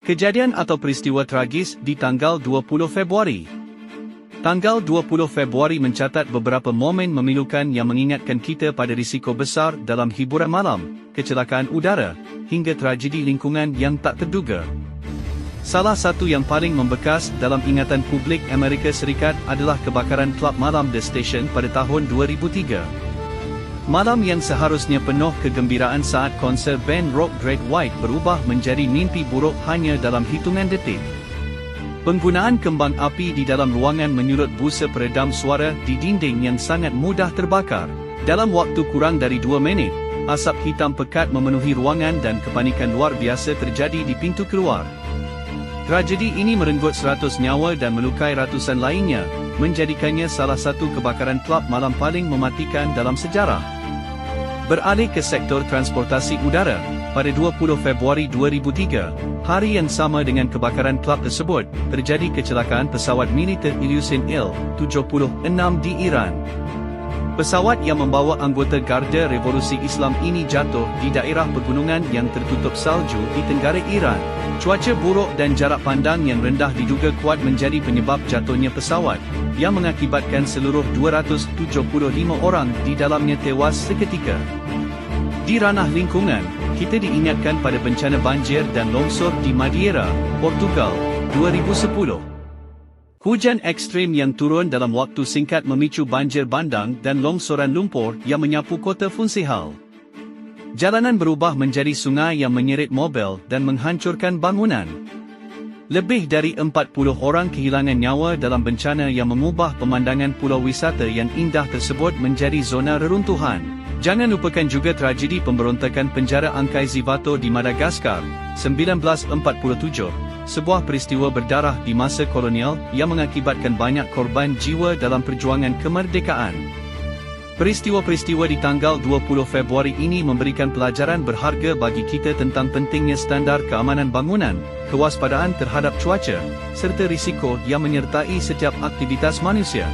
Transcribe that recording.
Kejadian atau peristiwa tragis di tanggal 20 Februari. Tanggal 20 Februari mencatat beberapa momen memilukan yang mengingatkan kita pada risiko besar dalam hiburan malam, kecelakaan udara, hingga tragedi lingkungan yang tak terduga. Salah satu yang paling membekas dalam ingatan publik Amerika Serikat adalah kebakaran klub malam The Station pada tahun 2003. Malam yang seharusnya penuh kegembiraan saat konser band rock Great White berubah menjadi mimpi buruk hanya dalam hitungan detik. Penggunaan kembang api di dalam ruangan menyulut busa peredam suara di dinding yang sangat mudah terbakar. Dalam waktu kurang dari 2 minit, asap hitam pekat memenuhi ruangan dan kepanikan luar biasa terjadi di pintu keluar. Tragedi ini merenggut 100 nyawa dan melukai ratusan lainnya, menjadikannya salah satu kebakaran klub malam paling mematikan dalam sejarah. Beralih ke sektor transportasi udara, pada 20 Februari 2003, hari yang sama dengan kebakaran klub tersebut, terjadi kecelakaan pesawat militer Ilyushin Il-76 di Iran. Pesawat yang membawa anggota Garda Revolusi Islam ini jatuh di daerah pegunungan yang tertutup salju di tenggara Iran. Cuaca buruk dan jarak pandang yang rendah diduga kuat menjadi penyebab jatuhnya pesawat, yang mengakibatkan seluruh 275 orang di dalamnya tewas seketika. Di ranah lingkungan, kita diingatkan pada bencana banjir dan longsor di Madeira, Portugal, 2010. Hujan ekstrim yang turun dalam waktu singkat memicu banjir bandang dan longsoran lumpur yang menyapu kota Funchal. Jalanan berubah menjadi sungai yang menyeret mobil dan menghancurkan bangunan. Lebih dari 40 orang kehilangan nyawa dalam bencana yang mengubah pemandangan pulau wisata yang indah tersebut menjadi zona reruntuhan. Jangan lupakan juga tragedi pemberontakan penjara Angkai Zivato di Madagaskar, 1947, sebuah peristiwa berdarah di masa kolonial yang mengakibatkan banyak korban jiwa dalam perjuangan kemerdekaan. Peristiwa-peristiwa di tanggal 20 Februari ini memberikan pelajaran berharga bagi kita tentang pentingnya standar keamanan bangunan, kewaspadaan terhadap cuaca, serta risiko yang menyertai setiap aktivitas manusia.